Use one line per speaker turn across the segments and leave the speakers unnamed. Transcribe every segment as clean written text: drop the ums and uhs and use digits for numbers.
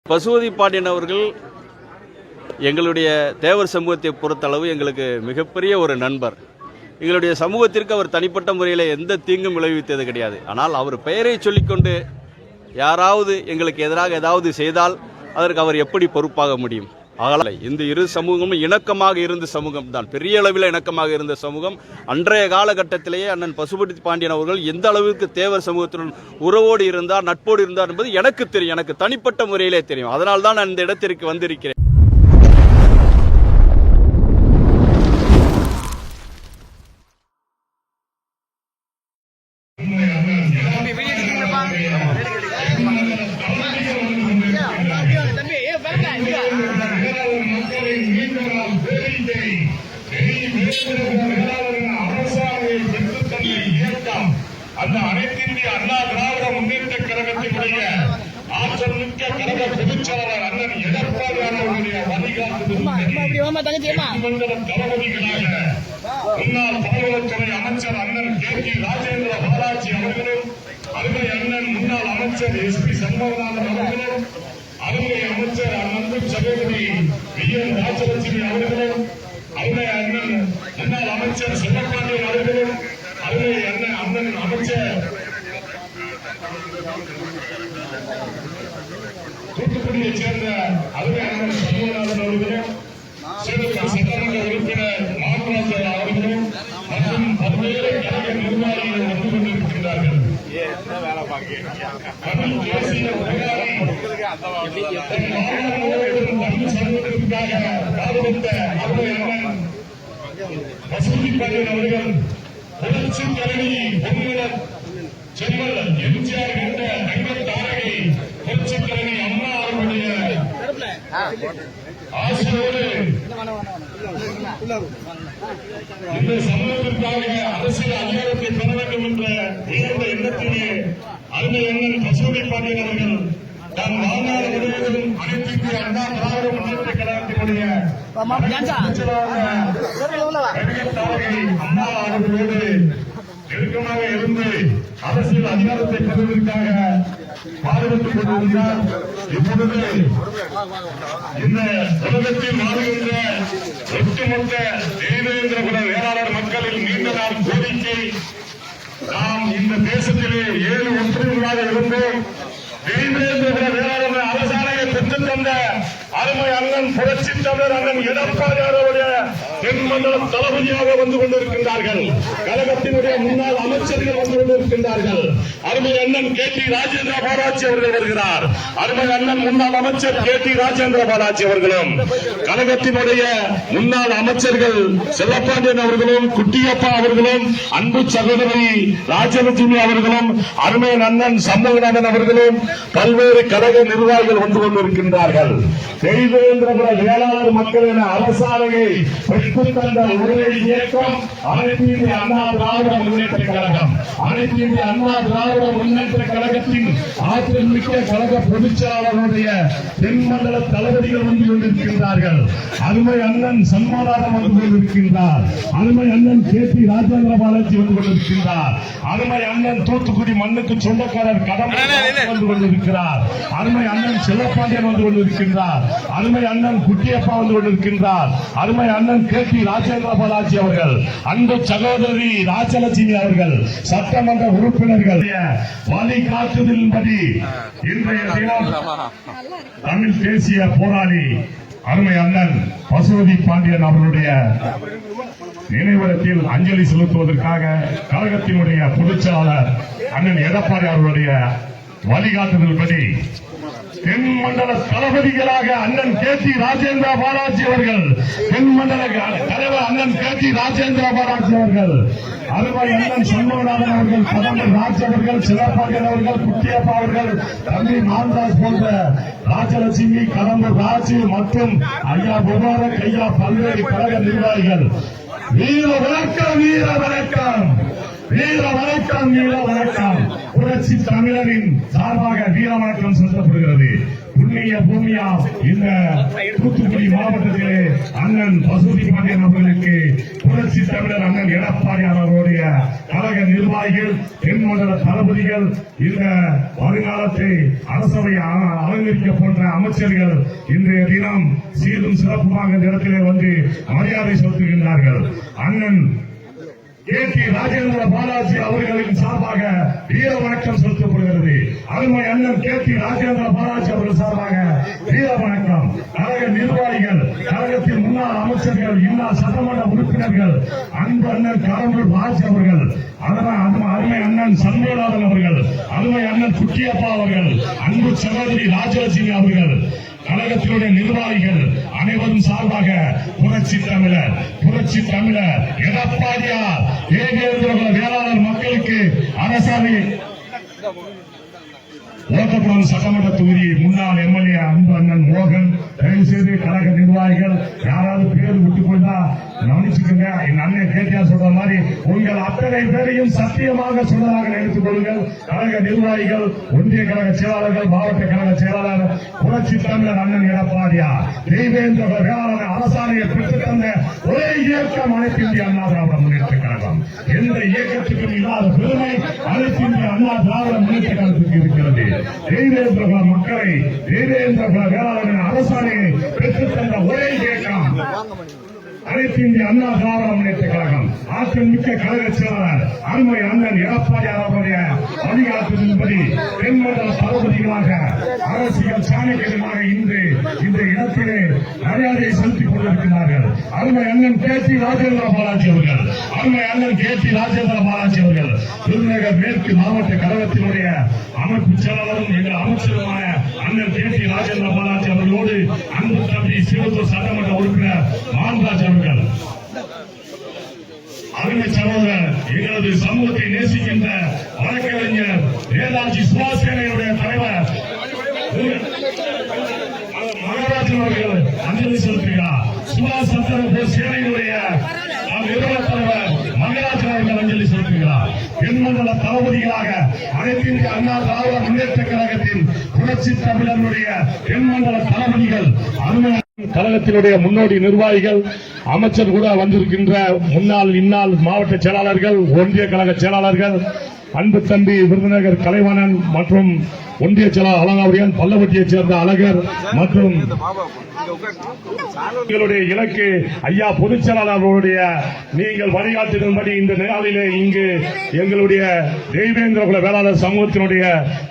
பசுபதி பாண்டியன் அவர்கள் எங்களுடைய தேவர் சமூகத்தை பொறுத்தளவு எங்களுக்கு மிகப்பெரிய ஒரு நண்பர். எங்களுடைய சமூகத்திற்கு அவர் தனிப்பட்ட முறையில் எந்த தீங்கும் விளைவித்தது கிடையாது. ஆனால் அவர் பெயரை சொல்லிக்கொண்டு யாராவது எங்களுக்கு எதிராக ஏதாவது செய்தால் அதற்கு அவர் எப்படி பொறுப்பாக முடியும்? ஆகல இந்த இரு சமூகமும் இணக்கமாக இருந்த சமூகம் தான், பெரிய அளவில் இணக்கமாக இருந்த சமூகம். அன்றைய காலகட்டத்திலேயே அண்ணன் பசுபதி பாண்டியன் அவர்கள் எந்த அளவுக்கு தேவர் சமூகத்துடன் உறவோடு இருந்தார், நட்போடு இருந்தார் என்பது எனக்கு தெரியும், எனக்கு தனிப்பட்ட முறையிலே தெரியும். அதனால் தான் நான் இந்த இடத்திற்கு வந்திருக்கிறேன்.
அந்த அனைத்து இந்திய அண்ணா திராவிட முன்னேற்ற கழகத்தினுடைய ஆற்றல் மிக்க கழக பொதுச்செயலாளர் அண்ணன் எடப்பாடி அவர்களுடைய வழிகாட்டுதல் தளபதிகளாக முன்னாள் பாதுகாப்புத்துறை அமைச்சர் அண்ணன் கே.டி. ராஜேந்திர பாலாஜி அவர்களும், அருமை அண்ணன் முன்னாள் அமைச்சர் எஸ்.பி. சண்முகநாதன் அவர்களும், அருமை அமைச்சர் அன்பு சகோதரி வி.என். ராஜலட்சுமி அவர்களும், அருமை அண்ணன் முன்னாள் அமைச்சர் செல்லப்பாண்டியன் அவர்களும், அருமை அண்ணன் அமைச்சர் தூத்துக்குடியைச் சேர்ந்த அருமை அண்ணன் சண்முகநாதன் அவர்களும், சட்டமன்ற உறுப்பினர் மாமராஜர் அவர்களும் மற்றும் பல்வேறு கழக நிர்வாகிகள் வந்து கொண்டிருக்கின்றார்கள். தமிழ் தேசிய தமிழ் சமூகத்திற்காக பாடுபட்ட அருமை அண்ணன் பசுபதி பாண்டியன் அவர்கள் புரட்சி தலைவி பொன்னியின் செல்வல் எம்ஜிஆர் என்ற தங்கத்தாரகை புரட்சி தலைவி அம்மா அவர்களுடைய ஆசையோடு இந்த சமூகத்திற்காக அரசியல் அதிகாரத்தை பெற வேண்டும் என்ற உயர்ந்த எண்ணத்திலே அருமை அண்ணன் பசுபதி பாண்டியன் அவர்கள் தன் வாழ்நாள் முழுவதும் அனைத்து இந்திய அண்ணா திராவிட முன்னேற்ற கழகத்தினுடைய அம்மா அவர்களோடு நெருக்கமாக இருந்து அரசியல் அதிகாரத்தை பெறுவதற்காக பாடுபட்டுக் கொண்டிருந்தார். இப்பொழுது இந்த உலகத்தில் வாழ்கின்ற ஒட்டுமொத்த தேவேந்திர குல வேளாளர் மக்களின் நீண்ட நாள் கோரிக்கை, நாம் இந்த தேசத்திலே 7 ஒன்றியங்களாக இருந்தோம். தேவேந்திர குல வேளாளர் அரசாணையை பெற்றுத் தந்த அருமை அண்ணன் புரட்சி தமிழர் அண்ணன் எடப்பாடி அவருடைய தென்மண்டல தளபதியாக வந்து கொண்டிருக்கின்றார்கள். கழகத்தினுடைய முன்னாள் அமைச்சர்கள் வந்து கொண்டிருக்கின்றார்கள். அருமை அண்ணன் கே.டி. ராஜேந்திர பாலாஜி அவர்கள் வருகிறார். அருமை அண்ணன் முன்னாள் அமைச்சர் கே.டி. ராஜேந்திர பாலாஜி அவர்களும், கழகத்தினுடைய முன்னாள் அமைச்சர்கள் செல்லப்பாண்டியன் அவர்களும், குட்டியப்பா அவர்களும், அன்பு சகோதரி ராஜலட்சுமி அவர்களும், அருமை அண்ணன் சண்முகநாதன் அவர்களும், பல்வேறு கழக நிர்வாகிகள் வந்து கொண்டிருக்கின்றார்கள். தேவேந்திர குல வேளாளர் மக்களின் அரசாணையை பெற்றுத் தந்த ஒரே இயக்கம் அனைத்து இந்திய அண்ணா திராவிட முன்னேற்ற கழகம். அனைத்து இந்திய அண்ணா திராவிட முன்னேற்ற கழகத்தின் ஆற்றல் மிக்க கழக பொதுச்செயலாளருடைய தென்மண்டல தளபதிகள் வந்து கொண்டிருக்கின்றார்கள். அருமை அண்ணன் சண்முகநாதன் வந்து கொண்டிருக்கின்றார். அருமை அண்ணன் கே.டி. ராஜேந்திர பாலாஜி வந்து கொண்டிருக்கின்றார். அருமை அண்ணன் தூத்துக்குடி மண்ணுக்கு சொந்தக்காரர் கடம்பூர் வந்து கொண்டிருக்கிறார். அருமை அண்ணன் செல்லப்பாண்டியன் வந்து கொண்டிருக்கின்றார். அருமை அண்ணன் குட்டியப்பா வந்து கொண்டிருக்கின்றார். அருமை அண்ணன் கே.டி. ராஜேந்திர பாலாஜி அவர்கள், அன்பு சகோதரி ராஜலட்சுமி அவர்கள், சட்டமன்ற உறுப்பினர்கள் வழிகாட்டுதலின்படி இன்றைய தினம் தமிழ் தேசிய போராளி அருமை அண்ணன் பசுபதி பாண்டியன் அவர்களுடைய நினைவிடத்தில் அஞ்சலி செலுத்துவதற்காக கழகத்தினுடைய பொதுச்செயலாளர் அண்ணன் எடப்பாடி அவர்களுடைய வழிகாட்டுதல்படி தென்மண்டல தளபதிகளாக அண்ணன் கே.டி. ராஜேந்திர பாலாஜி அவர்கள், தென்மண்டல தலைவர் அண்ணன் கே.டி. ராஜேந்திர பாலாஜி அவர்கள், அருமை அண்ணன் சண்முகநாதன் அவர்கள், கடம்பூர் ராஜ் அவர்கள், சிலப்பாண்டியன் அவர்கள், குட்டியப்பா அவர்கள், தம்பி மான்தாஸ் போன்ற ராஜலட்சுமி, கடம்பூர் ராஜு மற்றும் ஐயா முபாரக், ஐயா பல்வேறு கழக நிர்வாகிகள் வீர வணக்கம், வீர வணக்கம், வீர வணக்கம், வீர வணக்கம். புரட்சி தமிழரின் சார்பாக வீர வணக்கம் செலுத்தப்படுகிறது. புண்ணிய பூமியா இந்த தூத்துக்குடி மாவட்டத்திலே அண்ணன் பசுபதி பாண்டியன் அவர்களுக்கு புரட்சி தமிழர் அண்ணன் எடப்பாடியார் அவருடைய கழக நிர்வாகிகள் தென்மண்டல தளபதிகள் இந்த வருங்காலத்தை அரசவை அலங்கரிக்க போன்ற அமைச்சர்கள் இன்றைய தினம் சீரும் சிறப்புமாக இந்த இடத்திலே வந்து மரியாதை செலுத்துகின்றார்கள். அண்ணன் KT ராஜேந்திர பாலாஜி அவர்களின் சார்பாக வீர வணக்கம் செலுத்தப்படுகிறது. அருமை அண்ணன் KT ராஜேந்திர பாலாஜி அவர்கள் சார்பாக வீர வணக்கம். கழக நிர்வாகிகள், கழகத்தின் முன்னாள் அமைச்சர்கள், இன்னார் சட்டமன்ற உறுப்பினர்கள், அன்பு அண்ணன் கடம்பூர் ராஜ் அவர்கள், அருமை அண்ணன் சண்முகநாதன் அவர்கள், அருமை அண்ணன் குட்டியப்பா அவர்கள், அன்பு சகோதரி ராஜலட்சுமி அவர்கள், கழகத்தினுடைய நிர்வாகிகள் அனைவரும் சார்பாக புரட்சி தமிழர் எடப்பாடியார் வேளாளர் மக்களுக்கு அரசாணை ஓட்டப்புறம் சட்டமன்ற தொகுதி முன்னாள் MLA அன்பு அண்ணன் மோகன், தயவு செய்து கழக நிர்வாகிகள் யாராவது பேர் விட்டுக் கொண்டா கவனிச்சுக்கோங்க. என் அண்ணன் கேட்டியார் சொல்ற மாதிரி உங்கள் அத்தனை பேரையும் சத்தியமாக சொன்னதாக நினைத்துக் கொள்ளுங்கள். கழக நிர்வாகிகள், ஒன்றிய கழக செயலாளர்கள், மாவட்ட கழக செயலாளர், புரட்சி தமிழர் அண்ணன் எடப்பாடியார் தெய்வேந்திர வேளாளர் அரசாணையை பெற்றுத் தந்த ஒரே இயக்கம் அனைத்து இந்திய அண்ணா திராவிட முன்னேற்ற கழகம். எந்த இயக்கத்துக்கும் இல்லாத பெருமை அனைத்து இந்திய அண்ணா திராவிட முன்னேற்ற கழகத்துக்கு இருக்கிறது. தெய்வேந்திர மக்களை, தெய்வேந்திர வேளாளரின் அரசாணையை பெற்றுத் தந்த ஒரே இயக்கம் அனைத்து இந்திய அண்ணா திராவிட முன்னேற்ற கழகம். அதிமுக கழக செயலாளர் அருமை அண்ணன் எடப்பாடியார் அவருடைய வழிகாட்டுதலின்படி தென்மண்டல தளபதிகளாக அரசியல் சாணக்கியமாக இன்று இந்த இடத்திலே மரியாதையை செலுத்திக் கொண்டிருக்கிறார்கள். அருமை அண்ணன் KT ராஜேந்திர பாலாஜி அவர்கள், விருதுநகர் மேற்கு மாவட்ட கழகத்தினுடைய அமைப்பு செயலாளரும் எங்கள் அமைச்சருமான அண்ணன் KT ராஜேந்திர பாலாஜி அவர்களோடு அன்பு தம்பி சிவத்தூர் சட்டமன்ற உறுப்பினர் மான்ராஜ் அவர்கள், அருமை சகோதரர் எங்களது சமூகத்தை நேசிக்கின்ற வழக்கறிஞர் நேதாஜி சுபாஷ் சேனையுடைய தலைவர் மகாராஜன் அவர்கள் அஞ்சலி செலுத்துகிறார். சுபாஷ் சந்திர போஸ் சேனையுடைய நிறுவன தலைவர் மகாராஜன் அவர்கள் அஞ்சலி செலுத்துகிறார். தென்மண்டல தளபதிகளாக அனைத்து இந்திய அண்ணா திராவிட முன்னேற்ற கழகத்தின் புரட்சி தமிழர்களுடைய தென்மண்டல தளபதிகள், அருமை கழகத்தினுடைய முன்னோடி நிர்வாகிகள், அமைச்சர் கூட வந்திருக்கின்ற முன்னாள் இந்நாள் மாவட்ட செயலாளர்கள், ஒன்றிய கழக செயலாளர்கள், அன்பு தம்பி விருதுநகர் கலைவாணன் மற்றும் ஒன்றிய செயலாளர் அலங்காவடியான், பல்லவட்டியைச் சேர்ந்த அழகர் மற்றும் எங்களுடைய இலக்கு ஐயா பொதுச் செயலாளர்களுடைய நீங்கள் வழிகாட்டுதல்படி இந்த நாளிலே இங்கு எங்களுடைய தெய்வேந்திர குல வேளாளர் சமூகத்தினுடைய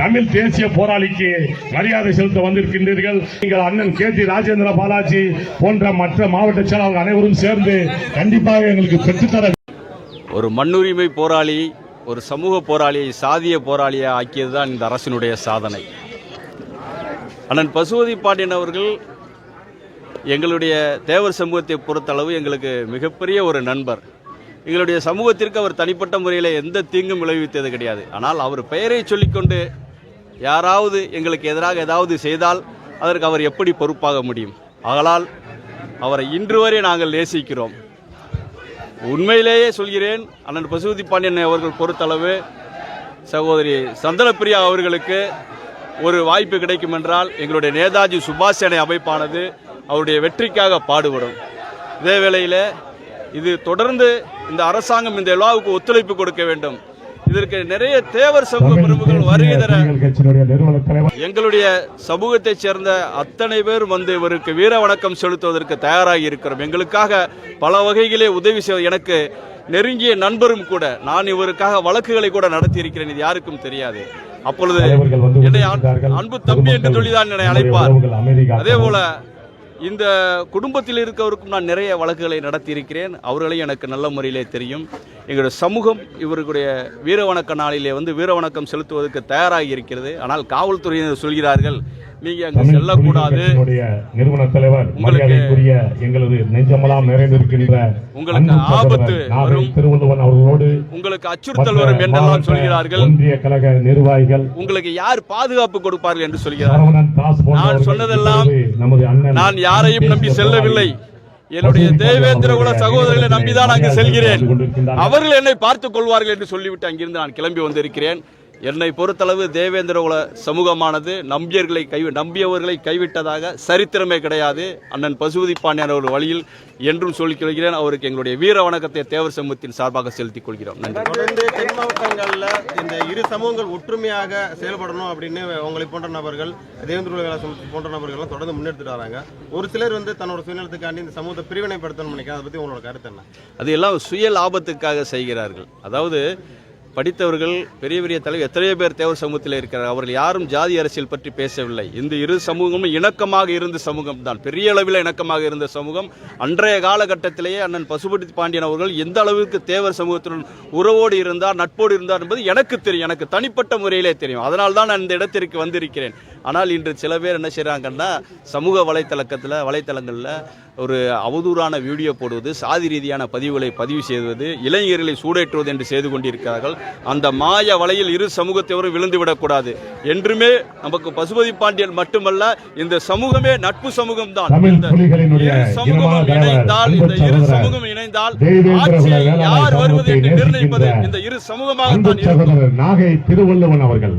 தமிழ் தேசிய போராளிக்கு மரியாதை செலுத்த வந்திருக்கின்றீர்கள். நீங்கள் அண்ணன் KT ராஜேந்திர பாலாஜி போன்ற மற்ற மாவட்ட செயலாளர்கள் அனைவரும் சேர்ந்து கண்டிப்பாக எங்களுக்கு பெற்றுத்தர
ஒரு மண்ணுரிமை போராளி, ஒரு சமூக போராளியை சாதிய போராளியை ஆக்கியதுதான் இந்த அரசினுடைய சாதனை. அண்ணன் பசுபதி பாண்டியன் அவர்கள் எங்களுடைய தேவர் சமூகத்தை பொறுத்தளவு எங்களுக்கு மிகப்பெரிய ஒரு நண்பர். எங்களுடைய சமூகத்திற்கு அவர் தனிப்பட்ட முறையில் எந்த தீங்கும் விளைவித்தது கிடையாது. ஆனால் அவர் பெயரை சொல்லிக்கொண்டு யாராவது எங்களுக்கு எதிராக ஏதாவது செய்தால் அதற்கு அவர் எப்படி பொறுப்பாக முடியும்? ஆகலால் அவரை இன்று வரை நாங்கள் நேசிக்கிறோம். உண்மையிலேயே சொல்கிறேன், அண்ணன் பசுபதி பாண்டியன் அவர்கள் பொறுத்தளவு சகோதரி சந்தனப்பிரியா அவர்களுக்கு ஒரு வாய்ப்பு கிடைக்கும் என்றால் எங்களுடைய நேதாஜி சுபாஷ் சேனை அமைப்பானது அவருடைய வெற்றிக்காக பாடுபடும். இதே வேளையில் இது தொடர்ந்து இந்த அரசாங்கம் இந்த விழாவுக்கு ஒத்துழைப்பு கொடுக்க வேண்டும். இதற்கு நிறைய தேவர் சமூக பிரமுகர்கள் வருகை தர எங்களுடைய சமூகத்தைச் சேர்ந்த அத்தனை பேர் வந்து இவருக்கு வீர வணக்கம் செலுத்துவதற்கு தயாராகி இருக்கிறோம். எங்களுக்காக பல வகைகளே உதவி செய்ய எனக்கு நெருங்கிய நண்பரும் கூட. நான் இவருக்காக வழக்குகளை கூட நடத்தி இருக்கிறேன். இது யாருக்கும் தெரியாது. அப்பொழுது என்னை அன்பு தம்பி என்று சொல்லிதான் என்னை அழைப்பார். அதே போல இந்த குடும்பத்தில் இருக்கவருக்கும் நான் நிறைய வழக்குகளை நடத்தியிருக்கிறேன். அவர்களையும் எனக்கு நல்ல முறையிலே தெரியும். எங்களுடைய சமூகம் இவர்களுடைய வீர வணக்க நாளிலே வந்து வீர வணக்கம் செலுத்துவதற்கு தயாராகி இருக்கிறது. ஆனால் காவல்துறையினர் சொல்கிறார்கள், நீங்க அங்கு செல்லக்கூடாது.
நிறுவன தலைவர் மரியாதைக்குரிய எங்களது நெஞ்சமெல்லாம் நிறைந்திருக்கின்ற
உங்களுக்கு ஆபத்து வரும்,
திருவள்ளுவன் அவர்களோடு
உங்களுக்கு அச்சுறுத்தல் வரும் என்றெல்லாம் சொல்கிறார்கள்.
ஒன்றிய கழக நிர்வாகிகள்
உங்களுக்கு யார் பாதுகாப்பு கொடுப்பார்கள் என்று சொல்கிறார்கள். நான் சொன்னதெல்லாம் நான் யாரையும் நம்பி செல்லவில்லை. என்னுடைய தேவேந்திர குல சகோதரர்களை நம்பிதான் அங்கு செல்கிறேன். அவர்கள் என்னை பார்த்துக் கொள்வார்கள் என்று சொல்லிவிட்டு அங்கிருந்து நான் கிளம்பி வந்திருக்கிறேன். என்னை பொறுத்தளவு தேவேந்திர குல சமூகமானது நம்பியவர்களை கைவிட்டதாக சரித்திரமே கிடையாது. அண்ணன் பசுபதி பாண்டியன் அவர்கள் வழியில் என்றும் சொல்லிக் கொள்கிறேன். அவருக்கு எங்களுடைய வீர வணக்கத்தை தேவர் சமூகத்தின் சார்பாக செலுத்திக் கொள்கிறோம். நன்றி.
தொடர்ந்து தென் மாவட்டங்களில் இந்த இரு சமூகங்கள் ஒற்றுமையாக செயல்படணும் அப்படின்னு உங்களை போன்ற நபர்கள், தேவேந்திர குல வேளாளர் சமூகத்தை போன்ற நபர்கள் தொடர்ந்து முன்னெடுத்துட்டு வராங்க. ஒரு சிலர் தன்னோட சுயநலத்துக்காண்டி இந்த சமூகத்தை பிரிவினைப்படுத்தணும்னு நினைக்கிறேன். அதை பத்தி உங்களோட கருத்து என்ன?
அது எல்லாம் சுய லாபத்துக்காக செய்கிறார்கள். அதாவது படித்தவர்கள் பெரிய பெரிய தலைவர் எத்தனையோ பேர் தேவர் சமூகத்தில் இருக்கிறார். அவர்கள் யாரும் ஜாதி அரசியல் பற்றி பேசவில்லை. இந்த இரு சமூகமும் இணக்கமாக இருந்த சமூகம் தான், பெரிய அளவில் இணக்கமாக இருந்த சமூகம். அன்றைய காலகட்டத்திலேயே அண்ணன் பசுபதி பாண்டியன் அவர்கள் எந்த அளவுக்கு தேவர் சமூகத்துடன் உறவோடு இருந்தார், நட்போடு இருந்தார் என்பது எனக்கு தெரியும், எனக்கு தனிப்பட்ட முறையிலே தெரியும். அதனால் தான் நான் இந்த இடத்திற்கு வந்திருக்கிறேன். ஆனால் இன்று சில பேர் என்ன செய்கிறாங்கன்னா, சமூக வலைத்தளங்களில் ஒரு அவதூறான வீடியோ போடுவது, சாதி ரீதியான பதிவுகளை பதிவு செய்வது, இளைஞர்களை சூடேற்றுவது என்று செய்து கொண்டிருக்கிறார்கள். அந்த மாய வலையில் இரு சமூகத்தைவரும் விழுந்துவிடக்கூடாது. என்றுமே நமக்கு பசுபதி பாண்டியன் மட்டுமல்ல, இந்த சமூகமே நட்பு சமூகம் தான். இரு சமூகம் இணைந்தால் ஆட்சியை யார் வருவது என்று நிர்ணயிப்பது இந்த இரு சமூகமாக தான்.
நாகை திருவள்ளுவன் அவர்கள்